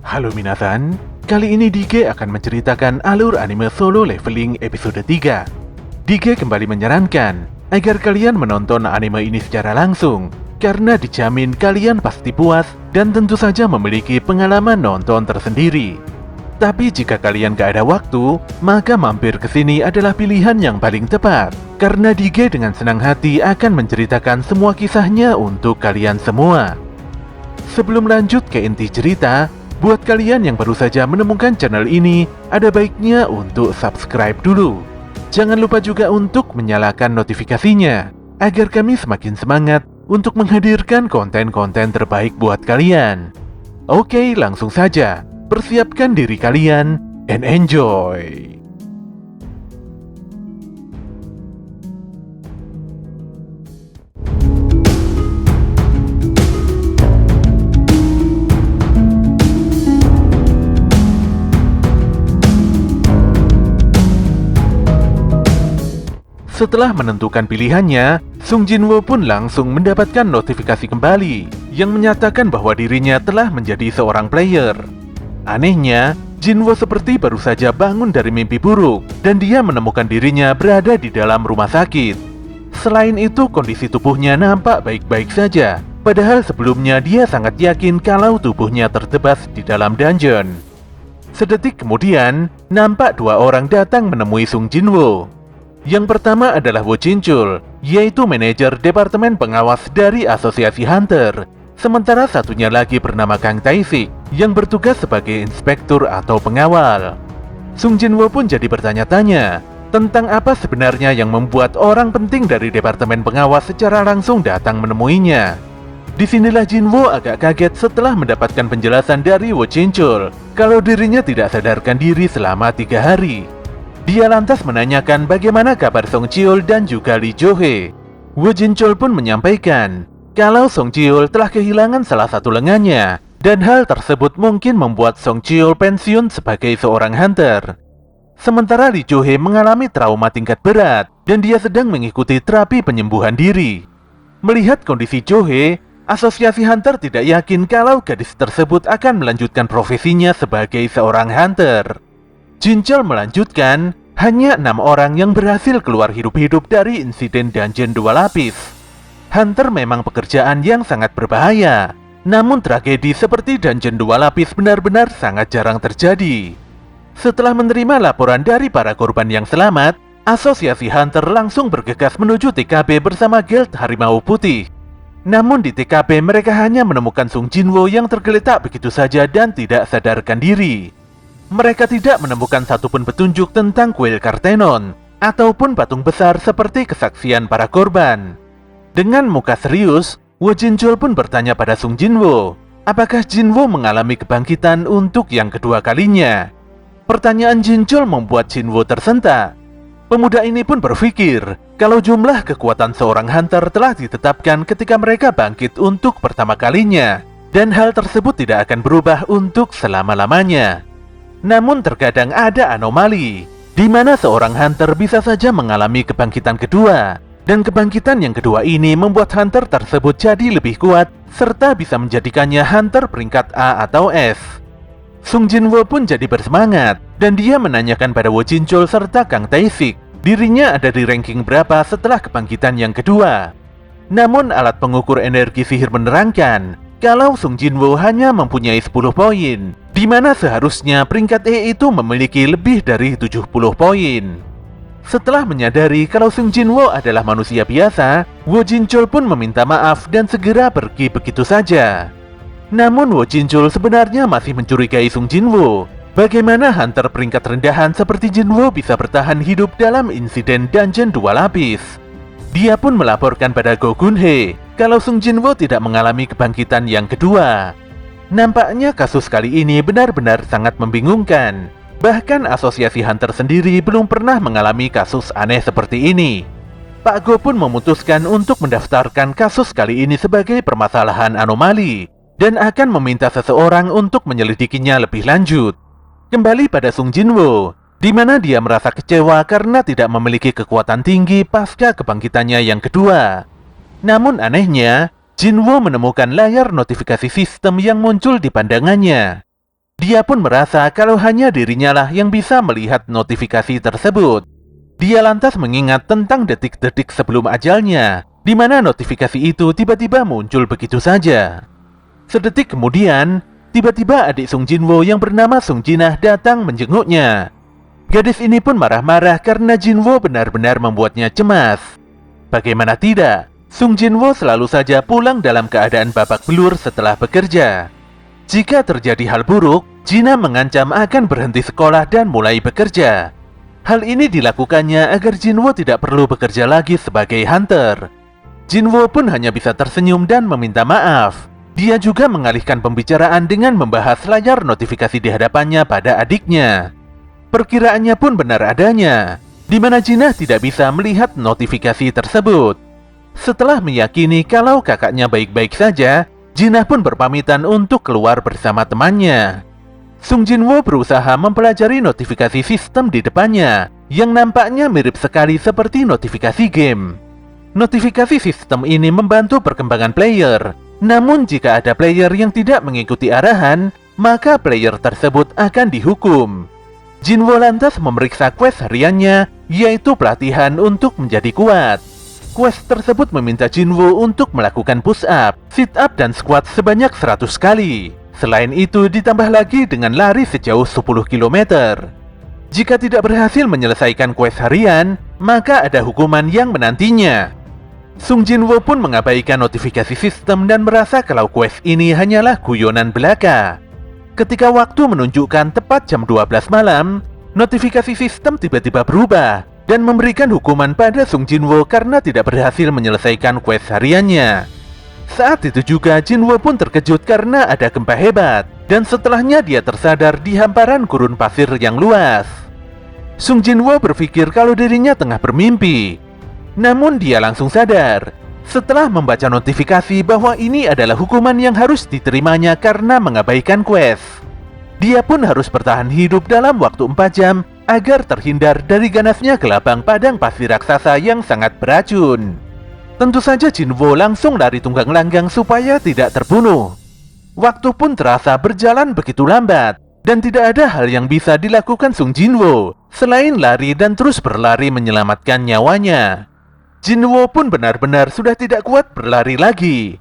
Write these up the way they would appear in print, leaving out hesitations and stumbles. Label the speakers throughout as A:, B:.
A: Halo minasan, kali ini Dige akan menceritakan alur anime Solo Leveling episode 3. Dige kembali menyarankan agar kalian menonton anime ini secara langsung, karena dijamin kalian pasti puas dan tentu saja memiliki pengalaman nonton tersendiri. Tapi jika kalian gak ada waktu, maka mampir ke sini adalah pilihan yang paling tepat, karena Dige dengan senang hati akan menceritakan semua kisahnya untuk kalian semua. Sebelum lanjut ke inti cerita, buat kalian yang baru saja menemukan channel ini, ada baiknya untuk subscribe dulu. Jangan lupa juga untuk menyalakan notifikasinya, agar kami semakin semangat untuk menghadirkan konten-konten terbaik buat kalian. Oke, langsung saja. Persiapkan diri kalian and enjoy! Setelah menentukan pilihannya, Sung Jinwoo pun langsung mendapatkan notifikasi kembali yang menyatakan bahwa dirinya telah menjadi seorang player. Anehnya, Jinwoo seperti baru saja bangun dari mimpi buruk dan dia menemukan dirinya berada di dalam rumah sakit. Selain itu, kondisi tubuhnya nampak baik-baik saja, padahal sebelumnya dia sangat yakin kalau tubuhnya tertebas di dalam dungeon. Sedetik kemudian, nampak dua orang datang menemui Sung Jinwoo. Yang pertama adalah Wo Jinchul, yaitu manajer departemen pengawas dari Asosiasi Hunter. Sementara satunya lagi bernama Kang Taisik, yang bertugas sebagai inspektur atau pengawal. Sung Jinwoo pun jadi bertanya-tanya tentang apa sebenarnya yang membuat orang penting dari departemen pengawas secara langsung datang menemuinya. Disinilah Jinwoo agak kaget setelah mendapatkan penjelasan dari Wo Jinchul kalau dirinya tidak sadarkan diri selama 3 hari. Dia lantas menanyakan bagaimana kabar Song Cheol dan juga Lee Jo-hee. Wo Jinchul pun menyampaikan kalau Song Cheol telah kehilangan salah satu lengannya, dan hal tersebut mungkin membuat Song Cheol pensiun sebagai seorang hunter. Sementara Lee Jo-hee mengalami trauma tingkat berat, dan dia sedang mengikuti terapi penyembuhan diri. Melihat kondisi Jo-hee, Asosiasi Hunter tidak yakin kalau gadis tersebut akan melanjutkan profesinya sebagai seorang hunter. Jinchul melanjutkan, hanya 6 orang yang berhasil keluar hidup-hidup dari insiden dungeon 2 lapis. Hunter memang pekerjaan yang sangat berbahaya, namun tragedi seperti dungeon 2 lapis benar-benar sangat jarang terjadi. Setelah menerima laporan dari para korban yang selamat, Asosiasi Hunter langsung bergegas menuju TKP bersama Guild Harimau Putih. Namun di TKP mereka hanya menemukan Sung Jinwoo yang tergeletak begitu saja dan tidak sadarkan diri. Mereka tidak menemukan satupun petunjuk tentang kuil Kartenon ataupun patung besar seperti kesaksian para korban. Dengan muka serius, Wo Jinchul pun bertanya pada Sung Jinwoo, apakah Jinwoo mengalami kebangkitan untuk yang kedua kalinya? Pertanyaan Jinchul membuat Jinwoo tersentak. Pemuda ini pun berpikir kalau jumlah kekuatan seorang hunter telah ditetapkan ketika mereka bangkit untuk pertama kalinya, dan hal tersebut tidak akan berubah untuk selama-lamanya. Namun terkadang ada anomali, di mana seorang hunter bisa saja mengalami kebangkitan kedua, dan kebangkitan yang kedua ini membuat hunter tersebut jadi lebih kuat, serta bisa menjadikannya hunter peringkat A atau S. Sung Jinwoo pun jadi bersemangat, dan dia menanyakan pada Wo Jinchul serta Kang Taisik, dirinya ada di ranking berapa setelah kebangkitan yang kedua. Namun alat pengukur energi sihir menerangkan, kalau Sung Jinwoo hanya mempunyai 10 poin, di mana seharusnya peringkat E itu memiliki lebih dari 70 poin. Setelah menyadari kalau Sung Jinwoo adalah manusia biasa, Wo Jinchul pun meminta maaf dan segera pergi begitu saja. Namun Wo Jinchul sebenarnya masih mencurigai Sung Jinwoo. Bagaimana hunter peringkat rendahan seperti Jinwoo bisa bertahan hidup dalam insiden dungeon 2 lapis? Dia pun melaporkan pada Go Gun-hee kalau Sung Jinwoo tidak mengalami kebangkitan yang kedua. Nampaknya kasus kali ini benar-benar sangat membingungkan. Bahkan Asosiasi Hunter sendiri belum pernah mengalami kasus aneh seperti ini. Pak Go pun memutuskan untuk mendaftarkan kasus kali ini sebagai permasalahan anomali dan akan meminta seseorang untuk menyelidikinya lebih lanjut. Kembali pada Sung Jinwoo, di mana dia merasa kecewa karena tidak memiliki kekuatan tinggi pasca kebangkitannya yang kedua. Namun anehnya, Jinwoo menemukan layar notifikasi sistem yang muncul di pandangannya. Dia pun merasa kalau hanya dirinya lah yang bisa melihat notifikasi tersebut. Dia lantas mengingat tentang detik-detik sebelum ajalnya, di mana notifikasi itu tiba-tiba muncul begitu saja. Sedetik kemudian, tiba-tiba adik Sung Jinwoo yang bernama Sung Jinah datang menjenguknya. Gadis ini pun marah-marah karena Jinwoo benar-benar membuatnya cemas. Bagaimana tidak, Sung Jinwoo selalu saja pulang dalam keadaan babak belur setelah bekerja. Jika terjadi hal buruk, Jinah mengancam akan berhenti sekolah dan mulai bekerja. Hal ini dilakukannya agar Jinwoo tidak perlu bekerja lagi sebagai hunter. Jinwoo pun hanya bisa tersenyum dan meminta maaf. Dia juga mengalihkan pembicaraan dengan membahas layar notifikasi di hadapannya pada adiknya. Perkiraannya pun benar adanya, di mana Jinah tidak bisa melihat notifikasi tersebut. Setelah meyakini kalau kakaknya baik-baik saja, Jinah pun berpamitan untuk keluar bersama temannya. Sung Jinwoo berusaha mempelajari notifikasi sistem di depannya, yang nampaknya mirip sekali seperti notifikasi game. Notifikasi sistem ini membantu perkembangan player, namun jika ada player yang tidak mengikuti arahan, maka player tersebut akan dihukum. Jinwoo lantas memeriksa quest hariannya, yaitu pelatihan untuk menjadi kuat. Quest tersebut meminta Jinwoo untuk melakukan push up, sit up, dan squat sebanyak 100 kali. Selain itu ditambah lagi dengan lari sejauh 10 km. Jika tidak berhasil menyelesaikan quest harian, maka ada hukuman yang menantinya. Sung Jinwoo pun mengabaikan notifikasi sistem dan merasa kalau quest ini hanyalah guyonan belaka. Ketika waktu menunjukkan tepat jam 12 malam, notifikasi sistem tiba-tiba berubah dan memberikan hukuman pada Sung Jinwoo karena tidak berhasil menyelesaikan quest hariannya. Saat itu juga Jinwoo pun terkejut karena ada gempa hebat, dan setelahnya dia tersadar di hamparan gurun pasir yang luas. Sung Jinwoo berpikir kalau dirinya tengah bermimpi. Namun dia langsung sadar setelah membaca notifikasi bahwa ini adalah hukuman yang harus diterimanya karena mengabaikan quest. Dia pun harus bertahan hidup dalam waktu 4 jam agar terhindar dari ganasnya gelabang padang pasir raksasa yang sangat beracun. Tentu saja Jinwoo langsung lari tunggang langgang supaya tidak terbunuh. Waktu pun terasa berjalan begitu lambat, dan tidak ada hal yang bisa dilakukan Sung Jinwoo selain lari dan terus berlari menyelamatkan nyawanya. Jinwoo pun benar-benar sudah tidak kuat berlari lagi.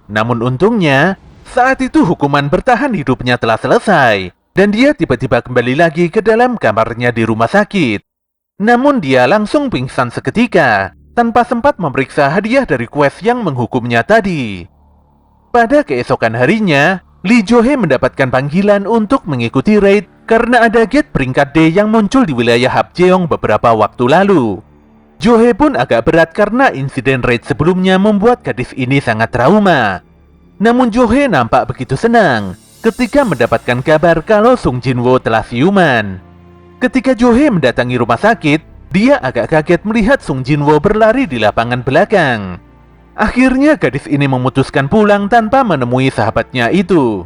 A: Namun untungnya, saat itu hukuman bertahan hidupnya telah selesai, dan dia tiba-tiba kembali lagi ke dalam kamarnya di rumah sakit. Namun dia langsung pingsan seketika, tanpa sempat memeriksa hadiah dari quest yang menghukumnya tadi. Pada keesokan harinya, Lee Jo-hee mendapatkan panggilan untuk mengikuti raid karena ada gate peringkat D yang muncul di wilayah Hapjeong beberapa waktu lalu. Jo-hee pun agak berat karena insiden raid sebelumnya membuat gadis ini sangat trauma. Namun Jo-hee nampak begitu senang ketika mendapatkan kabar kalau Sung Jinwoo telah siuman. Ketika Jo-hee mendatangi rumah sakit, dia agak kaget melihat Sung Jinwoo berlari di lapangan belakang. Akhirnya gadis ini memutuskan pulang tanpa menemui sahabatnya itu.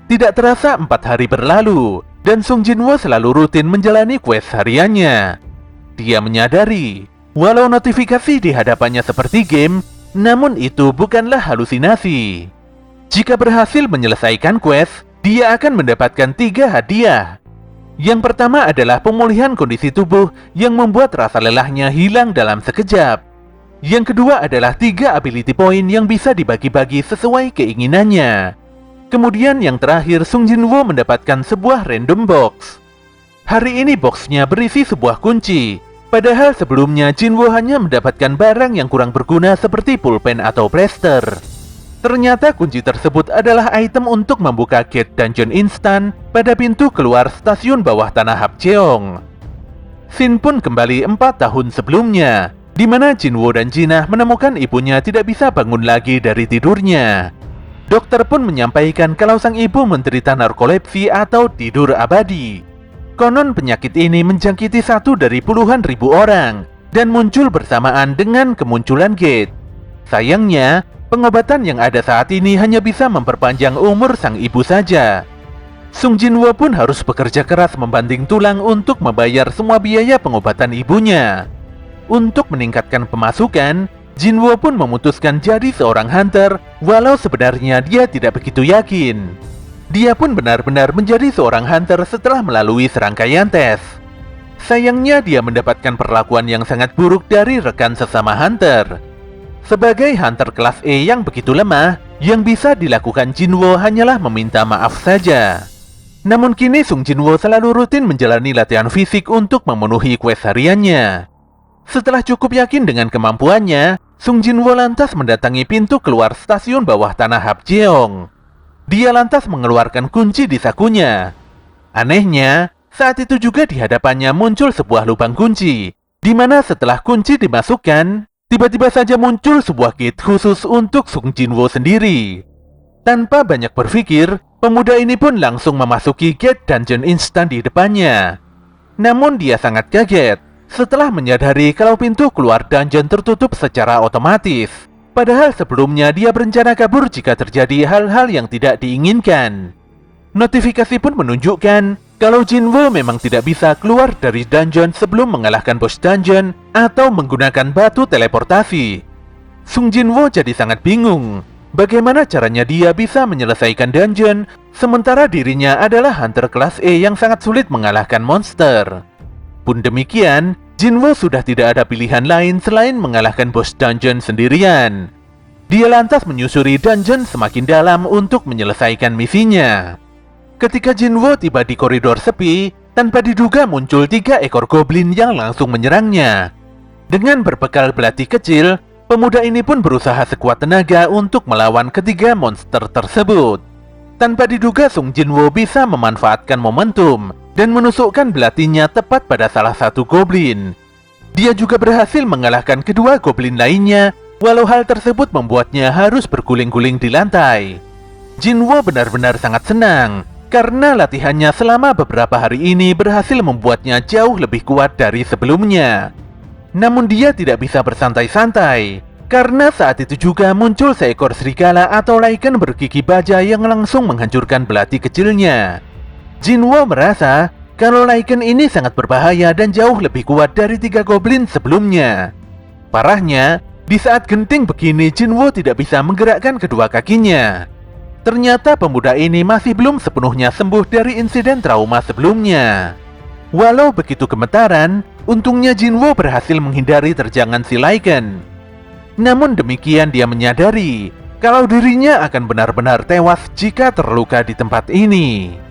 A: Tidak terasa 4 hari berlalu, dan Sung Jinwoo selalu rutin menjalani quest hariannya. Dia menyadari, walau notifikasi di hadapannya seperti game, namun itu bukanlah halusinasi. Jika berhasil menyelesaikan quest, dia akan mendapatkan 3 hadiah. Yang pertama adalah pemulihan kondisi tubuh yang membuat rasa lelahnya hilang dalam sekejap. Yang kedua adalah 3 ability point yang bisa dibagi-bagi sesuai keinginannya. Kemudian yang terakhir, Sung Jinwoo mendapatkan sebuah random box. Hari ini boxnya berisi sebuah kunci, padahal sebelumnya Jinwoo hanya mendapatkan barang yang kurang berguna seperti pulpen atau plester. Ternyata kunci tersebut adalah item untuk membuka gate dungeon instan pada pintu keluar stasiun bawah tanah Hapjeong. Scene pun kembali 4 tahun sebelumnya, di mana Jinwoo dan Jinah menemukan ibunya tidak bisa bangun lagi dari tidurnya. Dokter pun menyampaikan kalau sang ibu menderita narkolepsi atau tidur abadi. Konon penyakit ini menjangkiti 1 dari puluhan ribu orang dan muncul bersamaan dengan kemunculan gate. Sayangnya, pengobatan yang ada saat ini hanya bisa memperpanjang umur sang ibu saja. Sung Jinwoo pun harus bekerja keras membanting tulang untuk membayar semua biaya pengobatan ibunya. Untuk meningkatkan pemasukan, Jinwoo pun memutuskan jadi seorang hunter, walau sebenarnya dia tidak begitu yakin. Dia pun benar-benar menjadi seorang hunter setelah melalui serangkaian tes. Sayangnya dia mendapatkan perlakuan yang sangat buruk dari rekan sesama hunter. Sebagai hunter kelas E yang begitu lemah, yang bisa dilakukan Jinwo hanyalah meminta maaf saja. Namun kini Sung Jinwo selalu rutin menjalani latihan fisik untuk memenuhi quest hariannya. Setelah cukup yakin dengan kemampuannya, Sung Jinwo lantas mendatangi pintu keluar stasiun bawah tanah Hapjeong. Dia lantas mengeluarkan kunci di sakunya. Anehnya, saat itu juga di hadapannya muncul sebuah lubang kunci, di mana setelah kunci dimasukkan, tiba-tiba saja muncul sebuah gate khusus untuk Sung Jinwo sendiri. Tanpa banyak berpikir, pemuda ini pun langsung memasuki gate dungeon instan di depannya. Namun dia sangat kaget setelah menyadari kalau pintu keluar dungeon tertutup secara otomatis. Padahal sebelumnya dia berencana kabur jika terjadi hal-hal yang tidak diinginkan. Notifikasi pun menunjukkan kalau Jinwo memang tidak bisa keluar dari dungeon sebelum mengalahkan bos dungeon atau menggunakan batu teleportasi. Sung Jinwo jadi sangat bingung. Bagaimana caranya dia bisa menyelesaikan dungeon, sementara dirinya adalah hunter kelas E yang sangat sulit mengalahkan monster. Pun demikian, Jinwo sudah tidak ada pilihan lain selain mengalahkan bos dungeon sendirian. Dia lantas menyusuri dungeon semakin dalam untuk menyelesaikan misinya. Ketika Jinwo tiba di koridor sepi, tanpa diduga muncul 3 ekor goblin yang langsung menyerangnya. Dengan berbekal belati kecil, pemuda ini pun berusaha sekuat tenaga untuk melawan ketiga monster tersebut. Tanpa diduga Sung Jinwo bisa memanfaatkan momentum dan menusukkan belatinya tepat pada salah satu goblin. Dia juga berhasil mengalahkan kedua goblin lainnya, walau hal tersebut membuatnya harus berguling-guling di lantai. Jinwo benar-benar sangat senang, karena latihannya selama beberapa hari ini berhasil membuatnya jauh lebih kuat dari sebelumnya. Namun dia tidak bisa bersantai-santai, karena saat itu juga muncul seekor serigala atau Lycan bergigi baja yang langsung menghancurkan belati kecilnya. Jinwo merasa kalau Lycan ini sangat berbahaya dan jauh lebih kuat dari 3 goblin sebelumnya. Parahnya, di saat genting begini Jinwo tidak bisa menggerakkan kedua kakinya. Ternyata pemuda ini masih belum sepenuhnya sembuh dari insiden trauma sebelumnya. Walau begitu gemetaran, untungnya Jinwo berhasil menghindari terjangan si Lycan. Namun demikian dia menyadari kalau dirinya akan benar-benar tewas jika terluka di tempat ini.